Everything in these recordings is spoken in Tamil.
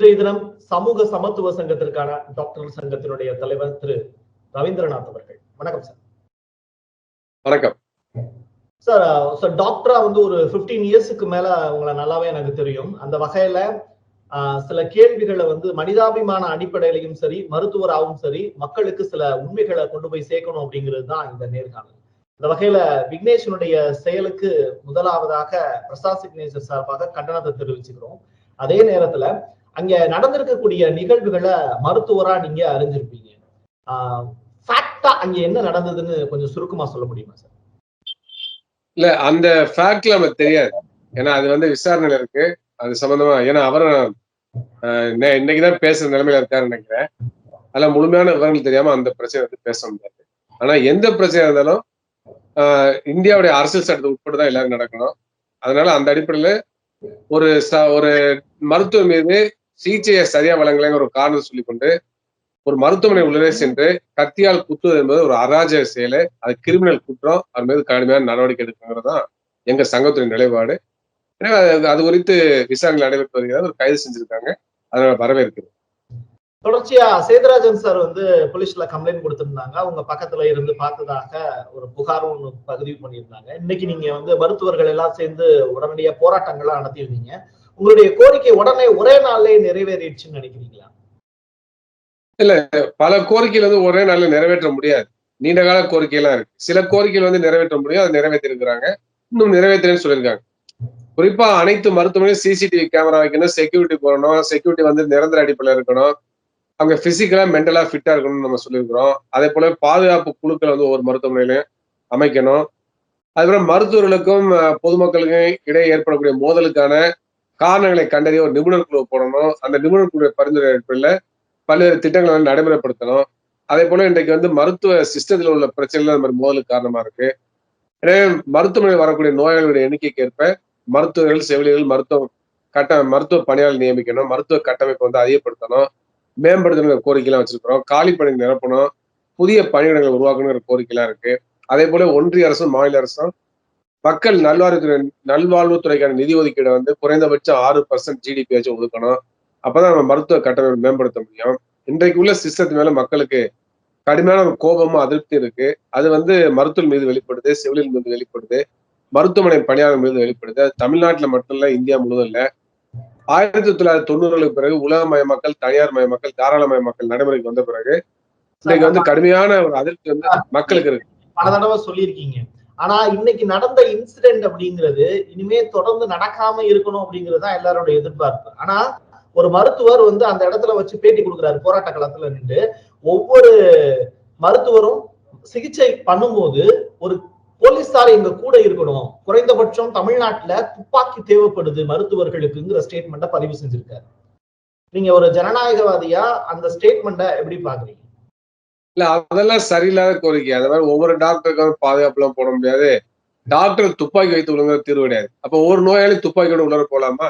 இன்றைய தினம் சமூக சமத்துவ சங்கத்திற்கான டாக்டர் சங்கத்தினுடைய தலைவர் திரு ரவீந்திரநாத் அவர்கள். வணக்கம் சார். வணக்கம் சார். டாக்டரா ஒரு 15 இயர்ஸுக்கு மேல உங்களை நல்லாவே எனக்கு தெரியும். அந்த வகையில சில கேள்விகளை மனிதாபிமான அடிப்படையிலையும் சரி, மருத்துவராகவும் சரி, மக்களுக்கு சில உண்மைகளை கொண்டு போய் சேர்க்கணும் அப்படிங்கிறது தான் இந்த நேர்காணல். இந்த வகையில விக்னேஷனுடைய செயலுக்கு முதலாவதாக பிரசாத் சிக்னேச்சர் சார்பாக கண்டனத்தை தெரிவிச்சுக்கிறோம். அதே நேரத்துல அங்க நடந்திருக்கக்கூடிய நிகழ்வுகளை மருத்துவரா நீங்க அறிஞ்சிருப்பீங்க. ஃபேக்டா அங்க என்ன நடந்ததுன்னு கொஞ்சம் சுருக்கமா சொல்ல முடியுமா சார்? இல்ல, அந்த ஃபேக்ட்ல நமக்கு தெரியாது. ஏன்னா அது விசாரணையில இருக்கு. அது சம்பந்தமா ஏன்னா அவரும் இன்னைக்குதான் பேசுற நிலைமையில இருக்காருன்னு நினைக்கிறேன். அதெல்லாம் முழுமையான விவரங்கள் தெரியாம அந்த பிரச்சனை பேச முடியாது. ஆனா எந்த பிரச்சனை இருந்தாலும் இந்தியாவுடைய அரசியல் சட்டத்துக்கு உட்பட்டுதான் எல்லாரும் நடக்கணும். அதனால அந்த அடிப்படையில ஒரு மருத்துவ மீது சிகிச்சையை சரியா வழங்கலைங்கிற ஒரு காரணம் சொல்லிக்கொண்டு ஒரு மருத்துவமனை உள்ளே சென்று கத்தியால் குத்துவது என்பது ஒரு அராஜக செயலு. அது கிரிமினல் குற்றம். அது மீது கடுமையான நடவடிக்கை எடுக்கணுங்கிறதான் எங்க சங்கத்தின் நிலைப்பாடு. எனவே அது குறித்து விசாரணை நடைபெற்று வருகிறது. ஒரு கைது செஞ்சிருக்காங்க. அதனால வரவேற்குது. தொடர்ச்சியா சேதுராஜன் சார் போலீஸ்ல கம்ப்ளைண்ட் கொடுத்திருந்தாங்க. அவங்க பக்கத்துல இருந்து பார்த்ததாக ஒரு புகாரும் பதிவு பண்ணியிருந்தாங்க. இன்னைக்கு நீங்க மருத்துவர்கள் எல்லாம் சேர்ந்து உடனடியா போராட்டங்கள்லாம் நடத்தியிருந்தீங்க. உங்களுடைய கோரிக்கை உடனே ஒரே நாள்லயே நிறைவேறிடுச்சுன்னு நினைக்கிறீங்களா? இல்ல, பல கோரிக்கைகள் ஒரே நாள்ல நிறைவேற்ற முடியாது. நீண்ட கால கோரிக்கையெல்லாம் இருக்கு. சில கோரிக்கைகள் நிறைவேற்ற முடியும். அதை நிறைவேற்றி இருக்கிறாங்க. இன்னும் நிறைவேற்றேன்னு சொல்லியிருக்காங்க. குறிப்பா அனைத்து மருத்துவமனையும் சிசிடிவி கேமரா வைக்கணும், செக்யூரிட்டி போடணும், செக்யூரிட்டி நிரந்தர அடிப்படையில் இருக்கணும், அவங்க பிசிக்கலா மென்டலா ஃபிட்டா இருக்கணும்னு நம்ம சொல்லியிருக்கிறோம். அதே போல பாதுகாப்பு குழுக்கள் ஒவ்வொரு மருத்துவமனையிலையும் அமைக்கணும். அதுக்கப்புறம் மருத்துவர்களுக்கும் பொதுமக்களுக்கும் இடையே ஏற்படக்கூடிய மோதலுக்கான காரணங்களை கண்டறிய ஒரு நிபுணர் குழு போடணும். அந்த நிபுணர் குழு பரிந்துரை அடிப்படையில் பல்வேறு திட்டங்களை நடைமுறைப்படுத்தணும். அதே போல இன்றைக்கு மருத்துவ சிஸ்டத்தில் உள்ள பிரச்சனைகள் அந்த மாதிரி மோதலுக்கு காரணமா இருக்கு. எனவே மருத்துவமனை வரக்கூடிய நோயாளிகளுடைய எண்ணிக்கைக்கு ஏற்ப மருத்துவர்கள், செவிலியர்கள், மருத்துவ பணியாளர் நியமிக்கணும். மருத்துவ கட்டமைப்பை அதிகப்படுத்தணும், மேம்படுத்தணுங்கிற கோரிக்கைலாம் வச்சிருக்கிறோம். காலி பணி நிரப்பணும், புதிய பணியிடங்களை உருவாக்கணுங்கிற கோரிக்கைலாம் இருக்கு. அதே போல ஒன்றிய அரசும் மாநில அரசும் மக்கள் நல்வாழ்வுத்துறைக்கான நிதி ஒதுக்கீடு குறைந்தபட்சம் 6% ஜிடிபி வச்சு ஒதுக்கணும். அப்பதான் நம்ம மருத்துவ கட்டமைப்பை மேம்படுத்த முடியும். இன்றைக்கு உள்ள சிஸ்டத்து மேல மக்களுக்கு கடுமையான ஒரு கோபமும் அதிருப்தி இருக்கு. அது மருத்துவ மீது வெளிப்படுது, செவிலியல் மீது வெளிப்படுது, மருத்துவமனை பணியாளர் மீது வெளிப்படுது. அது தமிழ்நாட்டுல மட்டும் இல்ல, இந்தியா முழுவதும் இல்ல. 1990களுக்கு பிறகு உலகமயமாக்கல், தனியார் மயமாக்கல், தாராளமயமாக்கல் நடைமுறைக்கு வந்த பிறகு இன்னைக்கு கடுமையான ஒரு அதிருப்தி மக்களுக்கு இருக்கு. பல தடவை சொல்லியிருக்கீங்க. ஆனா இன்னைக்கு நடந்த இன்சிடென்ட் அப்படிங்கிறது இனிமே தொடர்ந்து நடக்காம இருக்கணும் அப்படிங்கிறது தான் எல்லாரோட எதிர்பார்ப்பு. ஆனா ஒரு மருத்துவர் அந்த இடத்துல வச்சு பேட்டி கொடுக்குறாரு போராட்ட களத்துல நின்று. ஒவ்வொரு மருத்துவரும் சிகிச்சை பண்ணும்போது ஒரு போலீஸார் எங்க கூட இருக்கணும், குறைந்தபட்சம் தமிழ்நாட்டுல துப்பாக்கி தேவைப்படுது மருத்துவர்களுக்குங்கிற ஸ்டேட்மெண்ட்டை பதிவு செஞ்சிருக்காரு. நீங்க ஒரு ஜனநாயகவாதியா அந்த ஸ்டேட்மெண்ட்டை எப்படி பாக்குறீங்க? இல்ல, அதெல்லாம் சரியில்லாத கோரிக்கை. அது மாதிரி ஒவ்வொரு டாக்டருக்காக பாதுகாப்பு எல்லாம் போட முடியாது. டாக்டர் துப்பாக்கி வைத்து உள்ளங்கிற தீர்வு கிடையாது. அப்ப ஒவ்வொரு நோயாளி துப்பாக்கியோட உள்ளர போலாமா?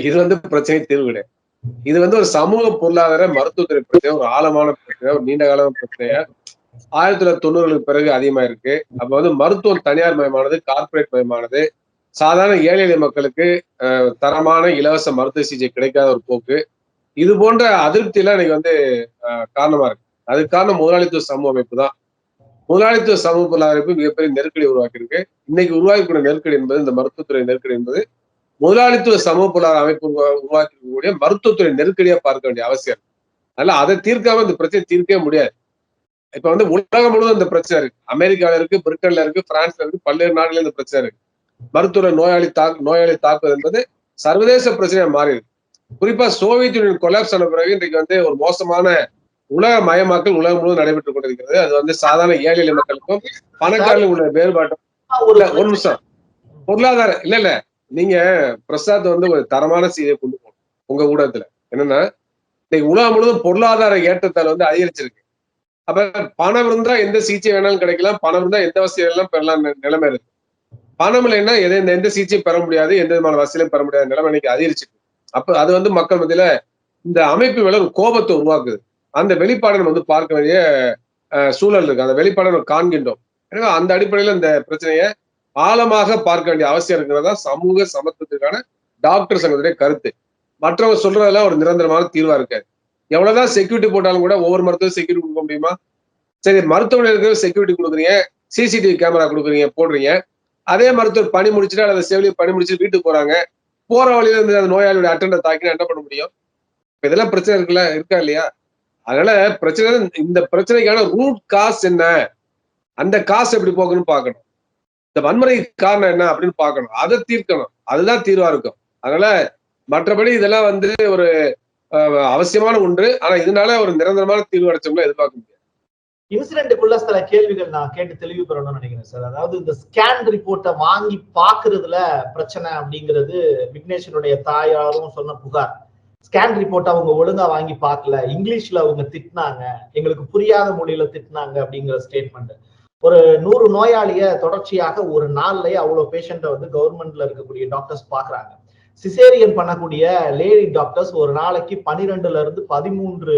இது பிரச்சனை தீர்வு கிடையாது. இது ஒரு சமூக பொருளாதார மருத்துவத்துறை பிரச்சனை, ஒரு ஆழமான பிரச்சனை, ஒரு நீண்ட கால பிரச்சனையா 1990களுக்கு பிறகு அதிகமா இருக்கு. அப்ப மருத்துவம் தனியார் மயமானது, கார்பரேட் மயமானது, சாதாரண ஏழை எளிய மக்களுக்கு தரமான இலவச மருத்துவ சிகிச்சை கிடைக்காத ஒரு போக்கு, இது போன்ற அதிருப்தி எல்லாம் இன்னைக்கு காரணமா இருக்கு. அதுக்கு காரணம் முதலாளித்துவ சமூக அமைப்பு தான். முதலாளித்துவ சமூக பொருளாதார அமைப்பு மிகப்பெரிய நெருக்கடி உருவாக்கி இருக்கு. இன்னைக்கு உருவாக்கக்கூடிய நெருக்கடி என்பது, இந்த மருத்துவத்துறை நெருக்கடி என்பது முதலாளித்துவ சமூக பொருளாதார அமைப்பு உருவாக்கக்கூடிய மருத்துவத்துறை நெருக்கடியா பார்க்க வேண்டிய அவசியம். அதனால அதை தீர்க்காம இந்த பிரச்சனை தீர்க்கவே முடியாது. இப்ப உலகம் முழுவதும் இந்த பிரச்சனை இருக்கு. அமெரிக்கால இருக்கு, பிரிட்டன்ல இருக்கு, பிரான்ஸ்ல இருக்கு, பல்வேறு நாடுல இந்த பிரச்சனை இருக்கு. மருத்துவ நோயாளி தாக்குவது என்பது சர்வதேச பிரச்சனையா மாறி இருக்கு. குறிப்பா சோவியத் யூனியன் கொலாப்ஸ் ஆன பிறகு இன்றைக்கு ஒரு மோசமான உலக மயமாக்கல் உலகம் முழுவதும் நடைபெற்றுக் கொண்டிருக்கிறது. அது சாதாரண ஏழை எளிய மக்களுக்கும் பணக்காரர்களும் உள்ள வேறுபாட்டும். ஒரு நிமிஷம், பொருளாதார இல்ல நீங்க பிரசாத் ஒரு தரமான செய்தியை கொண்டு போகணும் உங்க ஊடகத்துல. என்னன்னா, இன்னைக்கு உலகம் முழுவதும் பொருளாதார ஏற்றத்தால் அதிகரிச்சிருக்கு. அப்ப பணம் இருந்தா எந்த சிகிச்சை வேணாலும் கிடைக்கலாம், பணம் இருந்தா எந்த வசதி எல்லாம் பெறலாம் நிலைமை இருக்கு. பணம் இல்லைன்னா எந்த சிகிச்சையும் பெற முடியாது, எந்த விதமான வசதியும் பெற முடியாத நிலைமை இன்னைக்கு அதிகரிச்சிருக்கு. அப்ப அது மக்கள் மத்தியில இந்த அமைப்பு மேல ஒரு கோபத்தை உருவாக்குது. அந்த வெளிப்பாடை நம்ம பார்க்க வேண்டிய சூழல் இருக்கு. அந்த வெளிப்பாடை நம்ம காண்கின்றோம். எனவே அந்த அடிப்படையில இந்த பிரச்சனையை ஆழமாக பார்க்க வேண்டிய அவசியம் இருக்கிறதா சமூக சமத்துவத்துக்கான டாக்டர் சங்கத்துடைய கருத்து. மற்றவங்க சொல்றதெல்லாம் ஒரு நிரந்தரமான தீர்வா இருக்காது. எவ்வளவுதான் செக்யூரிட்டி போட்டாலும் கூட ஒவ்வொரு மருத்துவம் செக்யூரிட்டி கொடுக்க முடியுமா? சரி, மருத்துவமனை இருக்கிற செக்யூரிட்டி கொடுக்குறீங்க, சிசிடிவி கேமரா கொடுக்குறீங்க, போடுறீங்க. அதே மருத்துவர் பணி முடிச்சுட்டு அல்லது செவிலியர் பணி முடிச்சுட்டு வீட்டுக்கு போறாங்க. போற வழியில இருந்து அந்த நோயாளியோட அட்டெண்டர் தாக்கினா என்ன பண்ண முடியும்? இதெல்லாம் பிரச்சனை இருக்கா இல்லையா? அதனால பிரச்சனை, இந்த பிரச்சனைக்கான ரூட் காஸ் என்ன, அந்த காசு எப்படி போகணும்னு பார்க்கணும். இந்த வன்முறைக்கு காரணம் என்ன அப்படின்னு பார்க்கணும், அதை தீர்க்கணும். அதுதான் தீர்வா இருக்கும். அதனால மற்றபடி இதெல்லாம் வந்து ஒரு அவசியமான ஒன்று. ஆனா இதனால ஒரு நிரந்தரமான தீர்வு அடைச்சோம்னா எதிர்பார்க்க முடியாது. இன்சிடென்ட்டுக்குள்ள சில கேள்விகள் நான் கேட்டு தெளிவு பெறணும்னு நினைக்கிறேன் சார். அதாவது இந்த ஸ்கேன் ரிப்போர்ட்டை வாங்கி பாக்குறதுல பிரச்சனை அப்படிங்கிறது விக்னேஷனுடைய தாயாரும் சொன்ன புகார். ஸ்கேன் ரிப்போர்ட் அவங்க ஒழுங்கா வாங்கி பார்க்கல, இங்கிலீஷ்ல அவங்க திட்டினாங்க, எங்களுக்கு புரியாத மொழியில திட்டினாங்க அப்படிங்கிற ஸ்டேட்மெண்ட். ஒரு 100 நோயாளிய தொடர்ச்சியாக ஒரு நாள்லயே அவ்வளவு பேஷண்ட்டை வந்து கவர்மெண்ட்ல இருக்கக்கூடிய டாக்டர்ஸ் பாக்குறாங்க. சிசேரியன் பண்ணக்கூடிய லேடி டாக்டர்ஸ் ஒரு நாளைக்கு 12ல இருந்து 13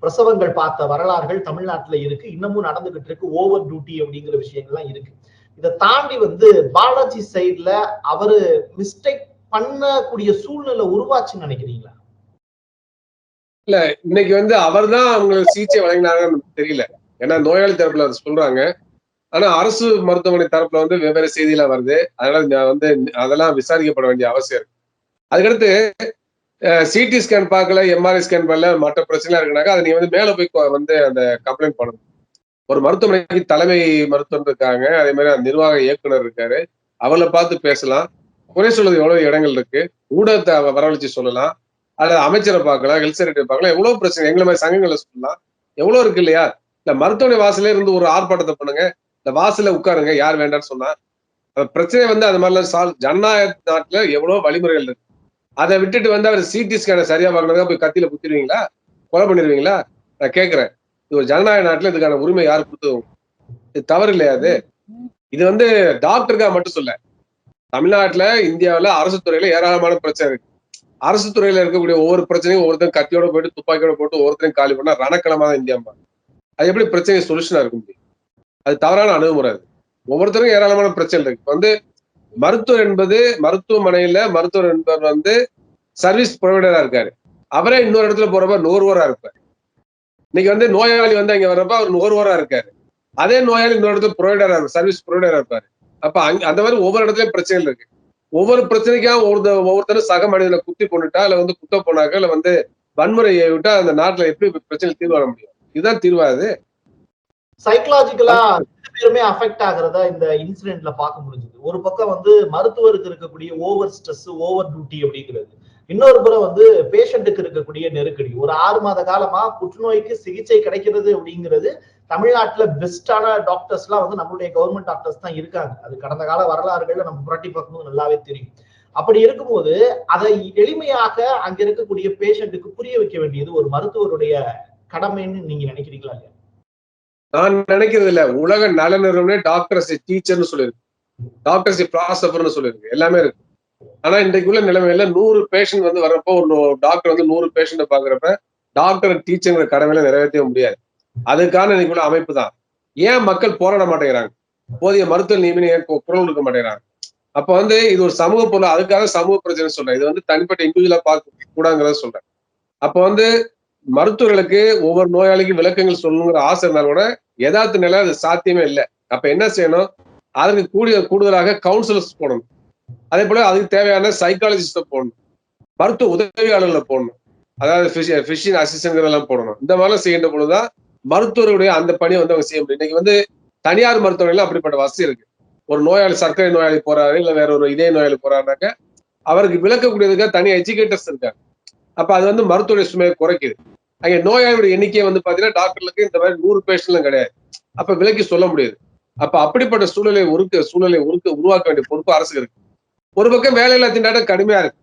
பிரசவங்கள் பார்த்த வரலாறுகள் தமிழ்நாட்டுல இருக்கு. இன்னமும் நடந்துகிட்டு இருக்கு. ஓவர் டியூட்டி அப்படிங்கிற விஷயங்கள்லாம் இருக்கு. இதை தாண்டி வந்து பாலாஜி சைட்ல அவரு மிஸ்டேக் பண்ணக்கூடிய சூழ்நிலை உருவாச்சுன்னு நினைக்கிறீங்களா? இல்ல, இன்னைக்கு வந்து அவர் தான் அவங்களுக்கு சிகிச்சை வழங்கினாங்கன்னு தெரியல. ஏன்னா நோயாளி தரப்புல அதை சொல்றாங்க. ஆனா அரசு மருத்துவமனை தரப்புல வந்து வெவ்வேறு செய்தியெல்லாம் வருது. அதனால வந்து அதெல்லாம் விசாரிக்கப்பட வேண்டிய அவசியம் இருக்கு. அதுக்கடுத்து சிடி ஸ்கேன் பார்க்கல, எம்ஆர்ஐ ஸ்கேன் பண்ணல, மற்ற பிரச்சனை இருக்குனாக்கா அதை நீங்க வந்து மேல போய் வந்து அந்த கம்ப்ளைண்ட் பண்ணணும். ஒரு மருத்துவமனைக்கு தலைமை மருத்துவர் இருக்காங்க, அதே மாதிரி அந்த நிர்வாக இயக்குனர் இருக்காரு, அவளை பார்த்து பேசலாம். குறை சொல்றது எவ்வளவு இடங்கள் இருக்கு, ஊடகத்தை வரவழைச்சு சொல்லலாம், அல்லது அமைச்சரை பார்க்கலாம், ஹெல்த் செக்ரட்டரி பார்க்கலாம். எவ்வளவு பிரச்சனை எங்களை மாதிரி சங்கங்களை சொல்லலாம், எவ்வளவு இருக்கு இல்லையா? இல்ல மருத்துவமனை வாசலே இருந்து ஒரு ஆர்ப்பாட்டத்தை பண்ணுங்க, இந்த வாசல உட்காருங்க, யார் வேண்டாம்னு சொன்னா பிரச்சனை வந்து அது மாதிரிலாம் ஜனநாயக நாட்டுல எவ்வளவு வழிமுறைகள் இருக்கு. அதை விட்டுட்டு வந்து அவர் சிடி ஸ்கேனை சரியா பார்க்கறதுக்காக போய் கத்தியில குத்திடுவீங்களா, கொலை பண்ணிடுவீங்களா? நான் கேட்கிறேன். இது ஒரு ஜனநாயக நாட்டுல இதுக்கான உரிமை யாரு கொடுத்தது? இது தவறு இல்லையா? இது வந்து டாக்டருக்காக மட்டும் சொல்ல, தமிழ்நாட்டுல இந்தியாவில அரசு துறையில ஏராளமான பிரச்சனை இருக்கு. அரசு துறையில இருக்கக்கூடிய ஒவ்வொரு பிரச்சனையும் ஒவ்வொருத்தரும் கத்தியோட போயிட்டு துப்பாக்கியோட போட்டு ஒவ்வொருத்தரையும் காலி பண்ணா ரணக்களமா தான் இந்தியா. அது எப்படி பிரச்சனை சொல்யூஷனா இருக்க முடியும்? அது தவறான அணுகுமுறை. அது ஒவ்வொருத்தரும் ஏராளமான பிரச்சனை இருக்கு. வந்து மருத்துவர் என்பது மருத்துவமனையில மருத்துவர் என்பவர் வந்து சர்வீஸ் ப்ரொவைடரா இருக்காரு. அவரே இன்னொரு இடத்துல போறப்ப நுகர்வோரா இருப்பாரு. இன்னைக்கு வந்து நோயாளி வந்து அங்க வர்றப்ப அவர் நுகர்வோரா இருக்காரு. அதே நோயாளி இன்னொரு இடத்துல ப்ரொவைடரா இருக்கும், சர்வீஸ் ப்ரொவைடரா இருப்பாரு. அப்ப அந்த மாதிரி ஒவ்வொரு இடத்துலயும் பிரச்சனைகள் இருக்கு. ஒவ்வொரு பிரச்சனைக்காக ஒவ்வொருத்தரும் சக மனிதனை குத்தி கொண்டுட்டா இல்ல வந்து குத்த போனாக்க இல்ல வந்து வன்முறையை விட்டா அந்த நாட்டுல எப்படி பிரச்சனை தீர்வு வர முடியும்? இதுதான் தீர்வாது. சைக்கலாஜிக்கலா பேருமே அஃபெக்ட் ஆகிறதா இந்த இன்சிடென்ட்ல பார்க்க முடிஞ்சது. ஒரு பக்கம் வந்து மருத்துவருக்கு இருக்கக்கூடிய ஓவர் ஸ்ட்ரெஸ், ஓவர் டியூட்டி அப்படிங்கிறது, இன்னொரு புறம் வந்து பேஷண்ட்டுக்கு இருக்கக்கூடிய நெருக்கடி. ஒரு 6 மாத காலமா புற்றுநோய்க்கு சிகிச்சை கிடைக்கிறது அப்படிங்கிறது தமிழ்நாட்டுல பெஸ்டான டாக்டர்ஸ் எல்லாம் வந்து நம்மளுடைய கவர்மெண்ட் டாக்டர்ஸ் தான் இருக்காங்க. அது கடந்த கால வரலாறுகள்ல நம்ம புரட்டி பார்க்கும்போது நல்லாவே தெரியும். அப்படி இருக்கும்போது அதை எளிமையாக அங்க இருக்கக்கூடிய பேஷண்ட்டுக்கு புரிய வைக்க வேண்டியது ஒரு மருத்துவருடைய கடமைன்னு நீங்க நினைக்கிறீங்களா? இல்லையா? நான் நினைக்கிறது இல்ல. உலக நல நிறுவனமே டாக்டர்ஸ் டீச்சர்னு சொல்லிருக்கு, டாக்டர்ஸ் பிலாசபர்னு சொல்லிருக்கு, எல்லாமே இருக்கு. ஆனா இன்றைக்குள்ள நிலைமையில 100 பேஷண்ட் வந்து வர்றப்போ ஒரு டாக்டர் வந்து 100 பேஷண்ட பாக்குறப்ப டாக்டர் டீச்சர் கடமையில நிறைவேற்றவே முடியாது. அதுக்கான இன்னைக்குள்ள அமைப்பு தான். ஏன் மக்கள் போராட மாட்டேங்கிறாங்க? போதிய மருத்துவ நியமனம் ஏன் குரல் கொடுக்க மாட்டேங்கிறாங்க? அப்ப வந்து இது ஒரு சமூக பொருள், அதுக்காக சமூக பிரச்சனை சொல்றேன். இது வந்து தனிப்பட்ட இண்டிவிஜுவலா பார்க்க கூடாங்கிறத சொல்றேன். அப்ப வந்து மருத்துவர்களுக்கு ஒவ்வொரு நோயாளிக்கும் விளக்கங்கள் சொல்லணுங்கிற ஆசை இருந்தாலும் கூட யதார்த்த நிலை அது சாத்தியமே இல்லை. அப்ப என்ன செய்யணும்? அதற்கு கூடுதலாக கவுன்சிலர்ஸ் போடணும். அதே போல அதுக்கு தேவையான சைக்காலஜிஸ்ட போடணும், மருத்துவ உதவியாளர்களை போடணும், அதாவது பிசிஷியன் அசிஸ்டன்ட் எல்லாம் போடணும். இந்த மாதிரிலாம் செய்கின்ற பொழுதுதான் மருத்துவருடைய அந்த பணியை வந்து அவங்க செய்ய முடியும். இன்னைக்கு வந்து தனியார் மருத்துவர்கள் அப்படிப்பட்ட வசதி இருக்கு. ஒரு நோயாளி, சர்க்கரை நோயாளி போறாரு, இல்ல வேற ஒரு இதய நோயாளி போறாருனாக்க அவருக்கு விளக்கக்கூடியதுக்காக தனி எஜுகேட்டர்ஸ் இருக்காங்க. அப்ப அது வந்து மருத்துவ சுமையை குறைக்குது. அங்க நோயாளியோட எண்ணிக்கையை வந்து பாத்தீங்கன்னா டாக்டர்களுக்கு இந்த மாதிரி 100 பேஷண்ட்லாம் கிடையாது. அப்ப விலக்கி சொல்ல முடியாது. அப்ப அப்படிப்பட்ட சூழலை உருவாக்க வேண்டிய பொறுப்பு அரசுக்கு இருக்கு. ஒரு பக்கம் வேலையில்லா திண்டாட்டம் கடுமையா இருக்கு.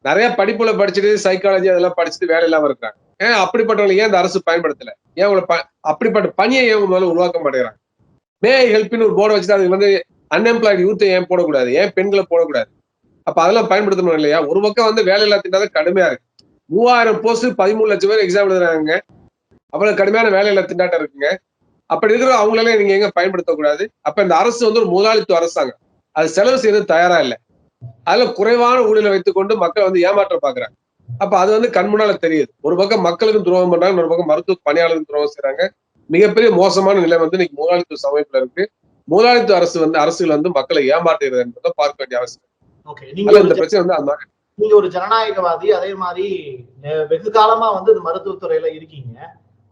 நிறைய படிப்புல படிச்சுட்டு சைக்காலஜி அதெல்லாம் படிச்சுட்டு வேலை இல்லாம இருக்காங்க. ஏன் அப்படிப்பட்டவங்களை ஏன் இந்த அரசு பயன்படுத்தல? ஏன் உங்களை அப்படிப்பட்ட பணியை ஏன் முதல்ல உருவாக்க மாட்டேங்கிறாங்க? மே ஹெல்ப்னு ஒரு போர்டை வச்சுட்டு அது வந்து அன்எம்ப்ளாய்டு யூத்தை ஏன் போடக்கூடாது? ஏன் பெண்களை போடக்கூடாது? அப்ப அதெல்லாம் பயன்படுத்தணும் இல்லையா? ஒரு பக்கம் வந்து வேலையில்லா திண்டாட்டம் கடுமையா இருக்கு. 3000 போஸ்ட் 13 லட்சம் பேர் எக்ஸாம் எழுதுறாங்க. அவ்வளவு கடுமையான வேலையில்லா திண்டாட்டம் இருக்குங்க. அப்படி இருக்கிற அவங்களெல்லாம் நீங்க எங்க பயன்படுத்தக்கூடாது? அப்ப இந்த அரசு வந்து ஒரு முதலாளித்துவ அரசாங்கம், அது செலவு செய்யறது தயாரா இல்லை. அதுல குறைவான ஊழலை வைத்துக் கொண்டு மக்கள் வந்து ஏமாற்ற பாக்குறாங்க. அப்ப அது வந்து கண்முன்னால தெரியுது. ஒரு பக்கம் மக்களுக்கும் துரோகம் பண்றாங்க, ஒரு பக்கம் மருத்துவ பணியாளர்களுக்கும் துரோகம் செய்றாங்க. மிகப்பெரிய மோசமான நிலை வந்து இன்னைக்கு முதலாளித்துவ சமயத்துல இருக்கு. முதலாளித்துவ அரசுகள் வந்து மக்களை ஏமாற்றுகிறது என்பதை பார்க்க வேண்டிய அவசியம். ஓகே. அதனால இந்த பிரச்சனை வந்து அந்த நீங்க ஒரு ஜனநாயகவாதி, அதே மாதிரி வெகு காலமா வந்து இந்த மருத்துவத்துறையில இருக்கீங்க.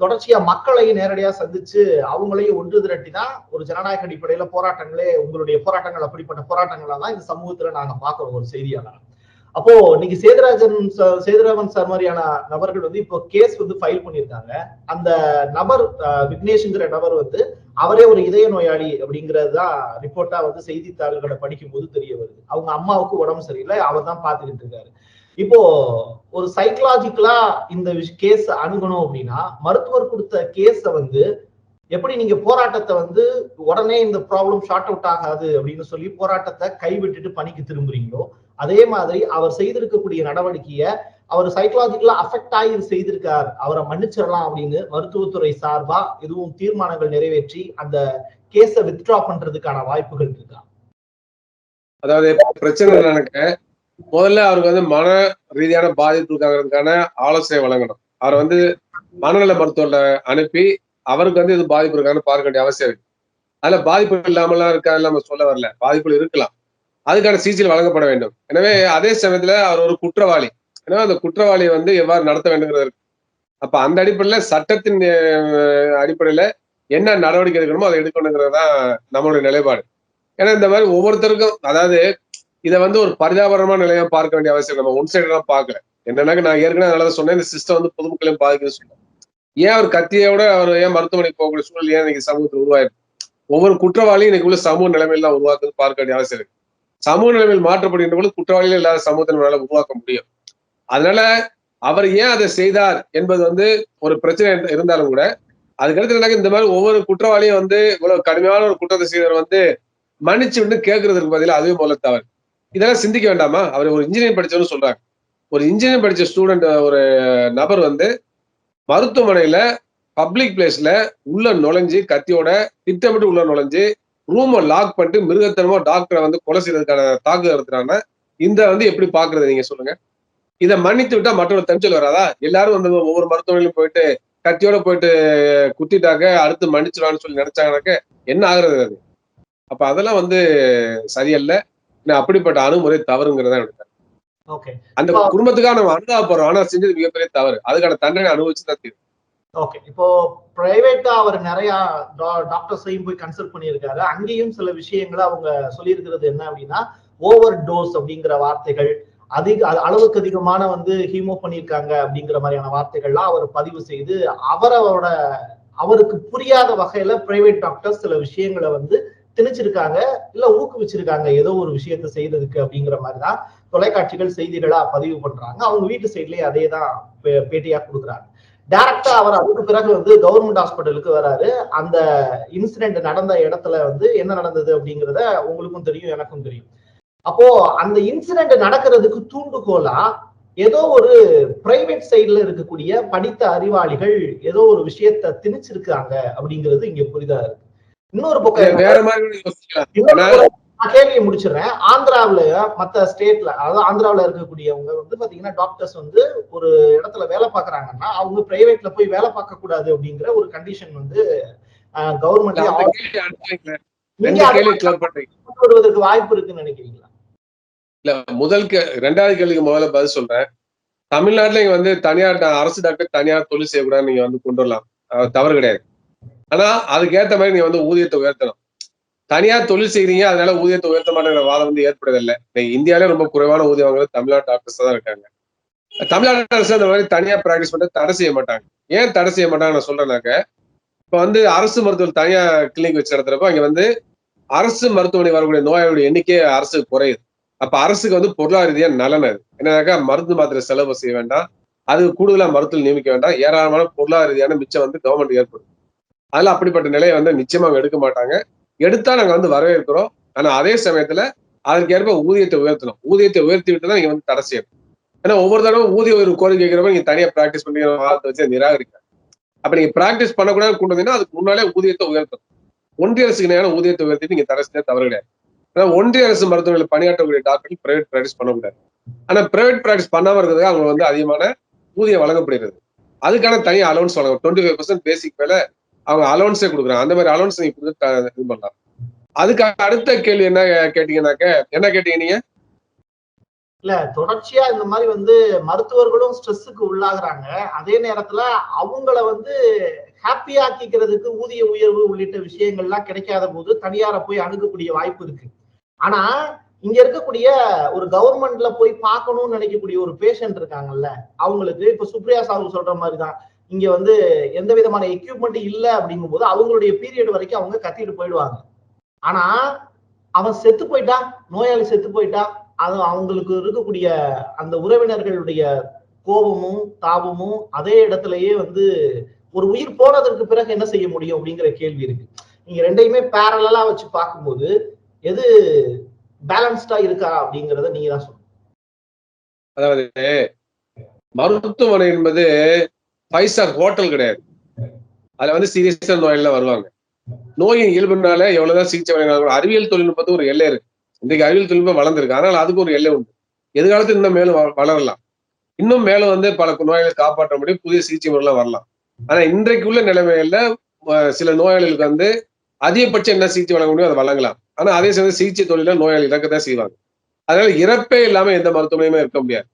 தொடர்ச்சியா மக்களை நேரடியா சந்திச்சு அவங்களையும் ஒன்று திரட்டி தான் ஒரு ஜனநாயக அடிப்படையில போராட்டங்களே, உங்களுடைய போராட்டங்கள் அப்படிப்பட்ட போராட்டங்களா தான் இந்த சமூகத்துல நாங்க பார்க்கிறோம் ஒரு செய்தியாளர். அப்போ இன்னைக்கு சேதுராமன் சார் மாதிரியான நபர்கள் வந்து இப்போ கேஸ் வந்து ஃபைல் பண்ணியிருக்காங்க. அந்த நபர் விக்னேஷ்ங்கிற நபர் வந்து அவரே ஒரு இதய நோயாளி அப்படிங்கிறது தான் ரிப்போர்ட்டா வந்து செய்தித்தாள்களை படிக்கும் போது தெரிய வருது. அவங்க அம்மாவுக்கு உடம்பு சரியில்லை, அவர் தான் பாத்துக்கிட்டு இருக்காரு. இப்போ ஒரு சைக்கலாஜிக்கலா இந்த கேஸ் அணுகணும் அப்படின்னா மருத்துவர் கொடுத்த கேஸ வந்து எப்படி நீங்க போராட்டத்தை வந்து உடனே இந்த ப்ராப்ளம் ஷார்ட் அவுட் ஆகாது அப்படின்னு சொல்லி போராட்டத்தை கைவிட்டுட்டு பணிக்கு திரும்புறீங்களோ, அதே மாதிரி அவர் செய்திருக்கக்கூடிய நடவடிக்கைய அவர் சைக்கலாஜிக்கலா அஃபெக்ட் ஆகி செய்திருக்கார், அவரை மன்னிச்சிடலாம் அப்படின்னு மருத்துவத்துறை சார்பா எதுவும் தீர்மானங்கள் நிறைவேற்றி அந்த கேஸ வித்ட்ரா பண்றதுக்கான வாய்ப்புகள் இருக்கா? அதாவது பிரச்சனை எனக்கு முதல்ல அவருக்கு வந்து மன ரீதியான பாதிப்பு இருக்காங்கிறதுக்கான ஆலோசனை வழங்கணும். அவர் வந்து மனநல மருத்துவர்ல அனுப்பி அவருக்கு வந்து இது பாதிப்பு இருக்கான்னு பார்க்க வேண்டிய அவசியம் இருக்கு. அதுல பாதிப்பு இல்லாமலாம் இருக்கா நம்ம சொல்ல வரல, பாதிப்புகள் இருக்கலாம். அதுக்கான சிகிச்சை வழங்கப்பட வேண்டும். எனவே அதே சமயத்துல அவர் ஒரு குற்றவாளி. எனவே அந்த குற்றவாளியை வந்து எவ்வாறு நடத்த வேண்டும்ங்கிறது இருக்கு. அப்ப அந்த அடிப்படையில சட்டத்தின் அடிப்படையில என்ன நடவடிக்கை எடுக்கணுமோ அதை எடுக்கணுங்கிறது தான் நம்மளுடைய நிலைப்பாடு. ஏன்னா இந்த மாதிரி ஒவ்வொருத்தருக்கும் அதாவது இதை வந்து ஒரு பரிதாபகரமான நிலையா பார்க்க வேண்டிய அவசியம் நம்ம ஒன் சைடு தான் பார்க்கல. என்னன்னாக்க நான் ஏற்கனவே அதனால சொன்னேன், இந்த சிஸ்டம் வந்து பொதுமக்களையும் பாதிக்குதுன்னு சொன்னேன். ஏன் அவர் கத்தியோட அவர் ஏன் மருத்துவமனைக்கு போகக்கூடிய சூழல் ஏன் இன்னைக்கு சமூகத்தில் உருவாயிருக்கு? ஒவ்வொரு குற்றவாளியும் இன்னைக்கு உள்ள சமூக நிலைமையெல்லாம் உருவாக்குறது பார்க்க வேண்டிய அவசியம் இருக்கு. சமூக நிலைமையில் மாற்றப்படுகின்ற பொழுது குற்றவாளிகள் இல்லாத சமூகத்தை நம்மளால உருவாக்க முடியும். அதனால அவர் ஏன் அதை செய்தார் என்பது வந்து ஒரு பிரச்சனை இருந்தாலும் கூட அதுக்கடுத்து இந்த மாதிரி ஒவ்வொரு குற்றவாளியும் வந்து இவ்வளவு கடுமையான ஒரு குற்றத்தை செய்தவர் வந்து மன்னிச்சு விட்டு கேட்கறதுக்கு பதிலாக அதுவே முதல்ல தவறு. இதெல்லாம் சிந்திக்க வேண்டாமா? அவர் ஒரு இன்ஜினியரிங் படிச்சவன்னு சொல்றாங்க. ஒரு இன்ஜினியரிங் படிச்ச ஸ்டூடெண்ட் ஒரு நபர் வந்து மருத்துவமனையில பப்ளிக் பிளேஸ்ல உள்ள நுழைஞ்சு கத்தியோட திட்டமிட்டு உள்ள நுழைஞ்சு ரூமை லாக் பண்ணிட்டு மிருகத்தனமா டாக்டரை வந்து கொலை செய்யறதுக்கான தாக்குதல் நடத்துறாங்க. இந்த வந்து எப்படி பாக்குறது நீங்க சொல்லுங்க? இதை மன்னித்து விட்டா மற்றொரு தஞ்சல் வராதா? எல்லாரும் வந்து ஒவ்வொரு மருத்துவமனையிலும் போயிட்டு கத்தியோட போயிட்டு குத்திட்டாக்க அடுத்து மன்னிச்சிடலாம்னு சொல்லி நினைச்சாங்கனாக்க என்ன ஆகுறது அது? அப்ப அதெல்லாம் வந்து சரியல்ல. அப்படிப்பட்ட அணுகுமுறை தவறுங்கிறதா எனக்கு. அந்த குடும்பத்துக்காக நம்ம அனுதாபப்படுறோம், ஆனா செஞ்சது மிகப்பெரிய தவறு. அதுக்கான தண்டனை அனுபவிச்சுதான் தீரும். ஓகே. இப்போ பிரைவேட்டா அவர் நிறைய டாக்டர்ஸையும் போய் கன்சல்ட் பண்ணியிருக்காரு. அங்கேயும் சில விஷயங்களை அவங்க சொல்லியிருக்கிறது என்ன அப்படின்னா, ஓவர் டோஸ் அப்படிங்கிற வார்த்தைகள், அளவுக்கு அதிகமான வந்து ஹீமோ பண்ணியிருக்காங்க அப்படிங்கிற மாதிரியான வார்த்தைகள்லாம் அவர் பதிவு செய்து அவருக்கு புரியாத வகையில பிரைவேட் டாக்டர்ஸ் சில விஷயங்களை வந்து திணிச்சிருக்காங்க, இல்ல ஊக்குவிச்சிருக்காங்க ஏதோ ஒரு விஷயத்த செய்யறதுக்கு அப்படிங்கிற மாதிரிதான் தொலைக்காட்சிகள் செய்திகளா பதிவு பண்றாங்க. அவங்க வீட்டு சைட்லயே அதே தான் பேட்டியா கொடுக்குறாங்க. டைரக்டா அவர் அதுக்கு பிறகு வந்து கவர்மெண்ட் ஹாஸ்பிட்டலுக்கு வராரு. அந்த இன்சிடென்ட் நடந்த இடத்துல வந்து என்ன நடந்தது அப்படிங்கிறத உங்களுக்கும் தெரியும், எனக்கும் தெரியும். அப்போ அந்த இன்சிடென்ட் நடக்கிறதுக்கு தூண்டுகோலா ஏதோ ஒரு பிரைவேட் சைட்ல இருக்கக்கூடிய படித்த அறிவாளிகள் ஏதோ ஒரு விஷயத்த திணிச்சிருக்காங்க அப்படிங்கிறது இங்க புரிதா இருக்கு. இன்னொரு பக்கம் வேற மாதிரி கேள்வியை முடிச்சிடுறேன். ஆந்திராவில மத்த ஸ்டேட்ல, அதாவது ஆந்திராவில இருக்கக்கூடியவங்க வந்து பாத்தீங்கன்னா டாக்டர்ஸ் வந்து ஒரு இடத்துல வேலை பாக்குறாங்கன்னா அவங்க பிரைவேட்ல போய் வேலை பார்க்க கூடாது அப்படிங்கிற ஒரு கண்டிஷன் வந்து கவர்மெண்ட் வருவதற்கு வாய்ப்பு இருக்குன்னு நினைக்கிறீங்களா? இல்ல, ரெண்டாவது கேள்விக்கு முதல்ல பதில் சொல்றேன். தமிழ்நாட்டுல இங்க வந்து தனியார் அரசு டாக்டர் தனியார் தொழில் செய்யக்கூடாது நீங்க வந்து கொண்டு வரலாம், தவறு கிடையாது. ஆனா அதுக்கேற்ற மாதிரி நீங்க வந்து ஊதியத்தை உயர்த்தணும். தனியார் தொழில் செய்றீங்க அதனால ஊதியத்தை உயர்த்த மாட்டேங்கிற வாதம் வந்து ஏற்படுதில்லை. இந்தியாவிலே ரொம்ப குறைவான ஊதியம் வாங்குறது தமிழ்நாடு டாக்டர்ஸ் தான் இருக்காங்க. தமிழ்நாடு அரசு அந்த மாதிரி தனியார் பிராக்டிஸ் பண்ண தடை செய்ய மாட்டாங்க. ஏன் தடை செய்ய மாட்டாங்க நான் சொல்றேன்னாக்க, இப்ப வந்து அரசு மருத்துவ தனியார் கிளினிக் வச்சு நடத்துறப்ப அங்க வந்து அரசு மருத்துவமனை வரக்கூடிய நோயாளியுடைய எண்ணிக்கை அரசு குறையுது. அப்ப அரசுக்கு வந்து பொருளாதார ரீதியா நலன் அது. என்னன்னாக்கா மருந்து மாத்திரை செலவு செய்ய வேண்டாம், அது கூடுதலா மருத்துவம் நியமிக்க வேண்டாம், ஏராளமான பொருளாதார ரீதியான மிச்சம் வந்து கவர்மெண்ட் ஏற்படும். அதுல அப்படிப்பட்ட நிலையை வந்து நிச்சயமா எடுக்க மாட்டாங்க. எடுத்தா நாங்க வந்து வரவேற்கிறோம். ஆனா அதே சமயத்துல அதற்கேற்ப ஊதியத்தை உயர்த்தணும். ஊதியத்தை உயர்த்தி விட்டு தான் நீங்க வந்து தடை செய்யணும். ஏன்னா ஒவ்வொரு தடவை ஊதிய ஒரு கோரிக்கை கேட்கிறப்ப நீங்க தனியா பிராக்டிஸ் பண்ணி வாதத்தை வச்சு நிராகரிக்க. அப்ப நீங்க பிராக்டிஸ் பண்ணக்கூடாது கொண்டு வந்தீங்கன்னா அதுக்கு முன்னாலே ஊதியத்தை உயர்த்தணும். ஒன்றிய அரசுக்கு நேரம் ஊதியத்தை உயர்த்திட்டு நீங்க தடை செய்ய தவறு கிடையாது. ஒன்றிய அரசு மருத்துவமனையில் பணியாற்றக்கூடிய டாக்டர்கள் பிரைவேட் பிராக்டிஸ் பண்ணக்கூடாது. ஆனா பிரைவேட் பிராக்டிஸ் பண்ணாம இருக்கிறதுக்கு அவங்க வந்து அதிகமான ஊதியம் வழங்கப்படுகிறது. அதுக்கான தனி அலவன்ஸ் வழங்க 25% பேசிக் மேல அவங்க அலவன்ஸே கொடுக்குறாங்க. அந்த மாதிரி அலவன்ஸ் நீங்க இது பண்ணலாம். அதுக்கு அடுத்த கேள்வி என்ன கேட்டீங்கன்னாக்க, என்ன கேட்டீங்க நீங்க? இல்ல தொடர்ச்சியா இந்த மாதிரி வந்து மருத்துவர்களும் ஸ்ட்ரெஸ்ஸுக்கு உள்ளாகுறாங்க. அதே நேரத்துல அவங்கள வந்து ஹாப்பியா ஆக்கிக்கிறதுக்கு ஊதிய உயர்வு உள்ளிட்ட விஷயங்கள்லாம் கிடைக்காத போது தனியார போய் அணுகக்கூடிய வாய்ப்பு இருக்கு. ஆனா இங்க இருக்கக்கூடிய ஒரு கவர்மெண்ட்ல போய் பார்க்கணும்னு நினைக்கக்கூடிய ஒரு பேஷண்ட் இருக்காங்கல்ல, அவங்களுக்கு இப்ப சுப்ரியா சாஹூ சொல்ற மாதிரிதான் இங்க வந்து எந்த விதமான எக்யூப்மெண்ட் இல்ல அப்படிங்கும் போது அவங்களுடைய பீரியட் வரைக்கும் அவங்க கத்திட்டு போயிடுவாங்க. ஆனா அவன் செத்து போயிட்டா, நோயாளி செத்து போயிட்டா, அது அவங்களுக்கு இருக்கக்கூடிய அந்த உறவினர்களுடைய கோபமும் தாபமும் அதே இடத்திலேயே வந்து ஒரு உயிர் போனதற்கு பிறகு என்ன செய்ய முடியும் அப்படிங்கிற கேள்வி இருக்கு. நீங்க ரெண்டையுமே பேரலா வச்சு பார்க்கும்போது எது பேலன்ஸ்டா இருக்கா அப்படிங்கறத நீங்க தான் சொல்லணும். அதாவது மருத்துவமனை என்பது 5 ஸ்டார் ஹோட்டல் கிடையாது. அதுல வந்து சீரியஸா நோயெல்லாம் வருவாங்க. நோயின் இயல்புனால எவ்வளவுதான் சிகிச்சை வழங்கினாலும் அறிவியல் தொழில்நுட்பத்துக்கு ஒரு எல்லை இருக்கு. இன்றைக்கு அறிவியல் தொழில்நுட்பம் வளர்ந்துருக்கு. ஆனால் அதுக்கு ஒரு எல்லை உண்டு. எதிர்காலத்தில் இன்னும் மேலும் வளரலாம். இன்னும் மேலும் வந்து பல நோய்களை காப்பாற்ற முடியும், புதிய சிகிச்சை முறைலாம் வரலாம். ஆனா இன்றைக்கு உள்ள நிலைமையில சில நோயாளிகளுக்கு வந்து அதிகபட்சம் என்ன சிகிச்சை வழங்க முடியும் அதை வழங்கலாம். ஆனா அதே சமயம் சிகிச்சை தொழில நோயாளி இறக்கத்தான் செய்வாங்க. அதனால இறப்பே இல்லாம எந்த மருத்துவமனையுமே இருக்க முடியாது.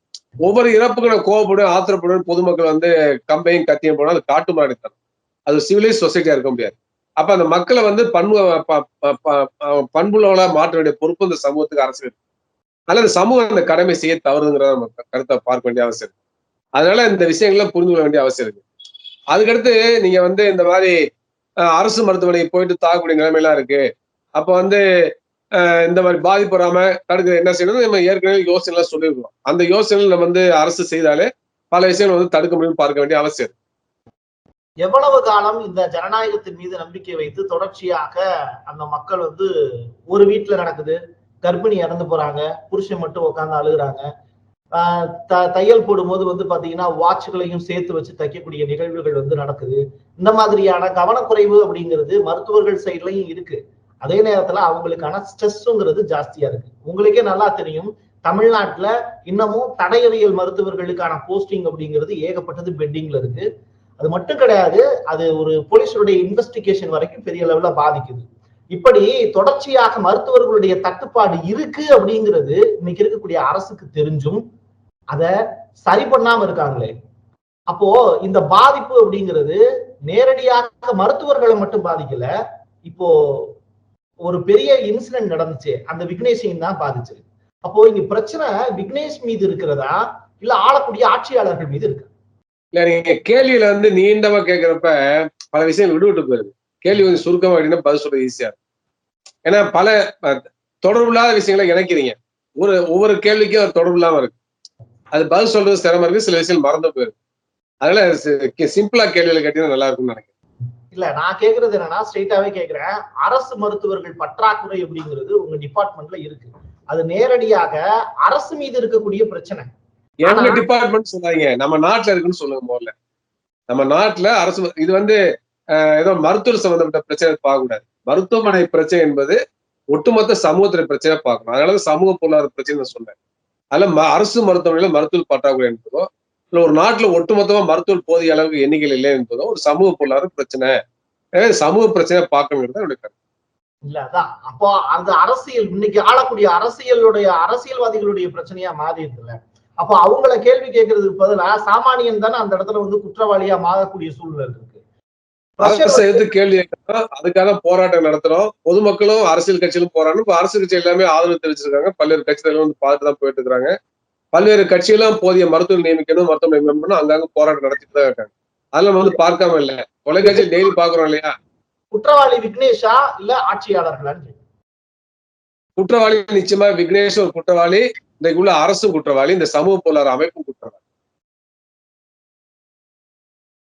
ஒவ்வொரு இறப்புக்கு நான் கோவப்படும் ஆத்திரப்படும் பொதுமக்கள் வந்து கம்பையும் கத்தியும் போனா அது காட்டு மாடித்தனம். அது சிவிலைஸ் சொசைட்டியா இருக்க முடியாது. அப்ப அந்த மக்களை வந்து பண்புள்ளவளா மாற்ற வேண்டிய பொறுப்பு இந்த சமூகத்துக்கு அரசு இருக்கு. அதனால இந்த சமூகம் அந்த கடமை செய்ய தவறுங்கிறத நம்ம கருத்தை பார்க்க வேண்டிய அவசியம் இருக்கு. அதனால இந்த விஷயங்கள்லாம் புரிந்து கொள்ள வேண்டிய அவசியம் இருக்கு. அதுக்கடுத்து நீங்க வந்து இந்த மாதிரி அரசு மருத்துவமனைக்கு போயிட்டு தாக்கக்கூடிய நிலைமையெல்லாம் இருக்கு. அப்ப வந்து இந்த மாதிரி பாதிப்பு வராம தடுக்க என்ன செய்யணும், நம்ம ஏற்கனவே யோசனை எல்லாம் சொல்லியிருக்கோம். அந்த யோசனைகள் நம்ம வந்து அரசு செய்தாலே பல விஷயங்கள் வந்து தடுக்க முடியும் பார்க்க வேண்டிய அவசியம் இருக்கு. எவ்வளவு காலம் இந்த ஜனநாயகத்தின் மீது நம்பிக்கை வைத்து தொடர்ச்சியாக அந்த மக்கள் வந்து ஒரு வீட்டுல நடக்குது, கர்ப்பிணி இறந்து போறாங்க, புருஷன் மட்டும் உட்கார்ந்து அழுகுறாங்க, தையல் போடும்போது வந்து பாத்தீங்கன்னா வாட்ச்களையும் சேர்த்து வச்சு தைக்கக்கூடிய நிகழ்வுகள் வந்து நடக்குது. இந்த மாதிரியான கவனக்குறைவு அப்படிங்கிறது மருத்துவர்கள் சைட்லயும் இருக்கு. அதே நேரத்துல அவங்களுக்கான ஸ்ட்ரெஸ்ங்கிறது ஜாஸ்தியா இருக்கு. உங்களுக்கே நல்லா தெரியும், தமிழ்நாட்டுல இன்னமும் தடயவியல் மருத்துவர்களுக்கான போஸ்டிங் அப்படிங்கிறது ஏகப்பட்டது பெண்டிங்ல இருக்கு. அது மட்டும் கிடையாது, அது ஒரு போலீஸருடைய இன்வெஸ்டிகேஷன் வரைக்கும் பெரிய லெவல்ல பாதிக்குது. இப்படி தொடர்ச்சியாக மருத்துவர்களுடைய தட்டுப்பாடு இருக்கு அப்படிங்கிறது இன்னைக்கு இருக்கக்கூடிய அரசுக்கு தெரிஞ்சும் அத சரி பண்ணாம இருக்காங்களே. அப்போ இந்த பாதிப்பு அப்படிங்கிறது நேரடியாக மருத்துவர்களை மட்டும் பாதிக்கல. இப்போ ஒரு பெரிய இன்சிடென்ட் நடந்துச்சு, அந்த விக்னேஷையும் தான் பாதிச்சு. அப்போ இங்க பிரச்சனை விக்னேஷ் மீது இருக்கிறதா இல்ல ஆளக்கூடிய ஆட்சியாளர்கள் மீது இருக்கு? இல்ல நீங்க கேள்வியில வந்து நீண்டமா கேட்கிறப்ப பல விஷயம் விடுவிட்டு போயிருது. கேள்வி கொஞ்சம் சுருக்கமா அப்படின்னா பதில் சொல்றது ஈஸியா இருக்கும். ஏன்னா பல தொடர்பு இல்லாத விஷயங்களை இணைக்கிறீங்க. ஒவ்வொரு கேள்விக்கும் ஒரு தொடர்பு இல்லாம இருக்கு. அது பதில் சொல்றது சிரமம் இருக்கு, சில விஷயம் மறந்து போயிருக்கு. அதனால சிம்பிளா கேள்வியில கேட்டீங்கன்னா நல்லா இருக்கும்னு நினைக்கிறேன். இல்ல நான் கேக்குறது என்னன்னா ஸ்ட்ரெயிட்டாவே கேக்குறேன், அரசு மருத்துவர்கள் பற்றாக்குறை அப்படிங்கிறது உங்க டிபார்ட்மெண்ட்ல இருக்கு. அது நேரடியாக அரசு மீது இருக்கக்கூடிய பிரச்சனை. எங்க டிபார்ட்மெண்ட் சொல்லாதீங்க, நம்ம நாட்டுல இருக்குன்னு சொல்லுங்க முதல்ல. நம்ம நாட்டுல அரசு இது வந்து ஏதோ மருத்துவ சம்பந்தப்பட்ட பிரச்சனை பார்க்க கூடாது. மருத்துவமனை பிரச்சனை என்பது ஒட்டுமொத்த சமூகத்துல பிரச்சனை பார்க்கணும். அதனால சமூக பொருளாதார பிரச்சனை நான் சொன்னேன். அதுல அரசு மருத்துவமனையில மருத்துவ பற்றாக்குறை என்பதோ இல்ல ஒரு நாட்டுல ஒட்டுமொத்தமா மருத்துவ போதிய அளவுக்கு எண்ணிக்கையில் இல்லை என்பதோ ஒரு சமூக பொருளாதார பிரச்சனை. சமூக பிரச்சனை பார்க்கணுங்கிறது என்னுடைய கருத்து. இல்ல அதான் அப்போ அந்த அரசியல் இன்னைக்கு ஆளக்கூடிய அரசியல்வாதிகளுடைய பிரச்சனையா மாறி இருக்குல்ல. அப்போ அவங்கள கேள்வி கேட்கறதுக்கு பதிலா சாமானியன் தானே அந்த இடத்துல வந்து குற்றவாளியா மாறக்கூடிய சூழ்நிலை இருக்கு. அரசு எடுத்து கேள்வி கேட்கறோம், அதுக்காக போராட்டம் நடத்துறோம். பொதுமக்களும் அரசியல் கட்சிகளும் போராட்டம். இப்ப அரசியல் கட்சி எல்லாமே ஆதரவு தெரிவிச்சிருக்காங்க. பல்வேறு கட்சிகளும் வந்து பார்த்துட்டு தான் போயிட்டு இருக்காங்க. பல்வேறு கட்சிகளும் போதிய மருத்துவ நியமிக்கணும், மருத்துவமனை மேம்படணும், அங்கங்க போராட்டம் நடத்திட்டு தான் இருக்காங்க. அதெல்லாம் வந்து பார்க்காம இல்ல. தொலைக்காட்சி டெய்லி பாக்குறோம் இல்லையா? குற்றவாளி விக்னேஷா இல்ல ஆட்சியாளர்களான்னு? குற்றவாளி நிச்சயமா விக்னேஷ் ஒரு குற்றவாளி, இன்றைக்கு உள்ள அரசும் குற்றவாளி, இந்த சமூக பொருளாதார அமைப்பும் குற்றவாளி.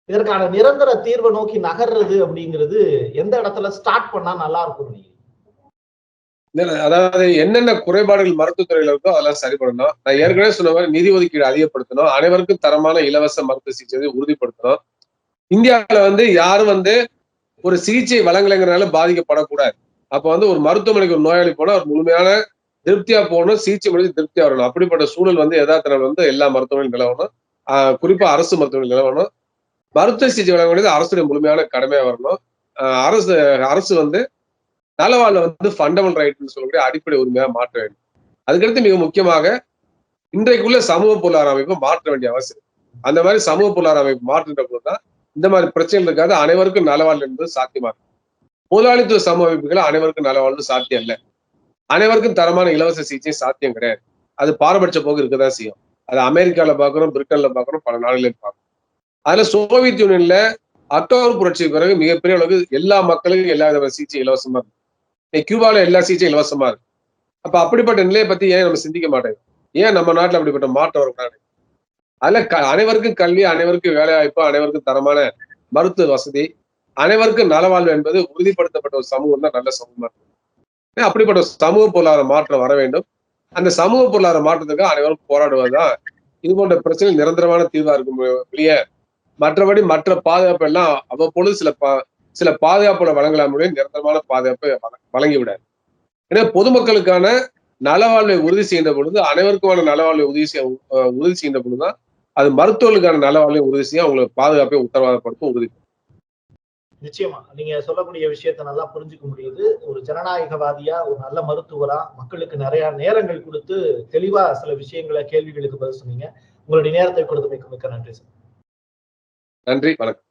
இதற்கான நிரந்தர தீர்வை நோக்கி நகர்றது அப்படிங்கிறது எந்த இடத்துல ஸ்டார்ட் பண்ணா நல்லா இருக்கும்? அதாவது என்னென்ன குறைபாடுகள் மருத்துவத்துறையில இருக்கோ அதெல்லாம் சரி பண்ணணும். நான் ஏற்கனவே சொன்ன மாதிரி நிதி ஒதுக்கீடு அதிகப்படுத்தணும், அனைவருக்கும் தரமான இலவச மருத்துவ சிகிச்சை உறுதிப்படுத்தணும். இந்தியாவில வந்து யாரும் வந்து ஒரு சிகிச்சை வழங்கலைங்கிறனால பாதிக்கப்படக்கூடாது. அப்ப வந்து ஒரு மருத்துவமனைக்கு ஒரு நோயாளி போனா ஒரு முழுமையான திருப்தியா போகணும், சிகிச்சை முடிஞ்சு திருப்தியா வரணும். அப்படிப்பட்ட சூழல் வந்து யதார்த்த வந்து எல்லா மருத்துவமனையும் நிலவணும். குறிப்பா அரசு மருத்துவமனை நிலவணும். மருத்துவ சிகிச்சை வழங்க வேண்டியது அரசுடைய முழுமையான கடமையா வரணும். அரசு அரசு வந்து நலவாழ்வை வந்து ஃபண்டமெண்டல் ரைட்னு சொல்லக்கூடிய அடிப்படை உரிமையா மாற்ற வேண்டும். அதுக்கடுத்து மிக முக்கியமாக இன்றைக்குள்ள சமூக பொருளாதார அமைப்பை மாற்ற வேண்டிய அவசியம். அந்த மாதிரி சமூக பொருளாதார அமைப்பு மாற்றுகின்ற போதுதான் இந்த மாதிரி பிரச்சனைகள் இருக்காது. அனைவருக்கும் நலவாழ்வு என்பது சாத்தியமா இருக்கும். முதலாளித்துவ சமூக அமைப்புகள் அனைவருக்கும் நலவாழ்வு சாத்தியம் இல்லை. அனைவருக்கும் தரமான இலவச சிகிச்சை சாத்தியம் கிடையாது. அது பாரபட்ச போக்கு இருக்கதான் செய்யும். அது அமெரிக்கால பாக்குறோம், பிரிட்டன்ல பாக்குறோம், பல நாடுகளில் பார்க்கிறோம். அதுல சோவியத் யூனியன்ல அக்டோபர் புரட்சிக்கு பிறகு மிகப்பெரிய அளவுக்கு எல்லா மக்களுக்கும் எல்லா வித சிகிச்சை இலவசமா இருக்கு. கியூபால எல்லா சிகிச்சையும் இலவசமா இருக்கு. அப்ப அப்படிப்பட்ட நிலையை பத்தி ஏன் நம்ம சிந்திக்க மாட்டேங்க? ஏன் நம்ம நாட்டுல அப்படிப்பட்ட மாற்றம் வரக்கூடாது? அதுல அனைவருக்கும் கல்வி, அனைவருக்கும் வேலை வாய்ப்பு, அனைவருக்கும் தரமான மருத்துவ வசதி, அனைவருக்கும் நலவாழ்வு என்பது உறுதிப்படுத்தப்பட்ட ஒரு சமூகம் தான் நல்ல சமூகமா இருக்கு. அப்படிப்பட்ட சமூக பொருளாதார மாற்றம் வர வேண்டும். அந்த சமூக பொருளாதார மாற்றத்துக்கு அனைவரும் போராடுவதுதான் இது போன்ற பிரச்சனை நிரந்தரமான தீர்வா இருக்கும் வெளியே. மற்றபடி மற்ற பாதுகாப்பு எல்லாம் அவ்வப்பொழுது சில பாதுகாப்புகளை வழங்கலாம், நிரந்தரமான பாதுகாப்பை வழங்கிவிடாது. ஏன்னா பொதுமக்களுக்கான நலவாழ்வை உறுதி செய்கின்ற பொழுது, அனைவருக்குமான நலவாழ்வை உறுதி செய்கின்ற பொழுதுதான் அது மருத்துவர்களுக்கான நலவாழ்வை உறுதி செய்ய அவங்களுக்கு பாதுகாப்பை உத்தரவாதப்படுத்தும் உறுதி. நிச்சயமா நீங்க சொல்லக்கூடிய விஷயத்த நல்லா புரிஞ்சுக்க முடியுது. ஒரு ஜனநாயகவாதியா, ஒரு நல்ல மருத்துவரா, மக்களுக்கு நிறைய நேரங்கள் கொடுத்து தெளிவா சில விஷயங்களை, கேள்விகளுக்கு பதில் சொன்னீங்க. உங்களுடைய நேரத்தை கொடுத்தமைக்கு மிக்க நன்றி சார். நன்றி, வணக்கம்.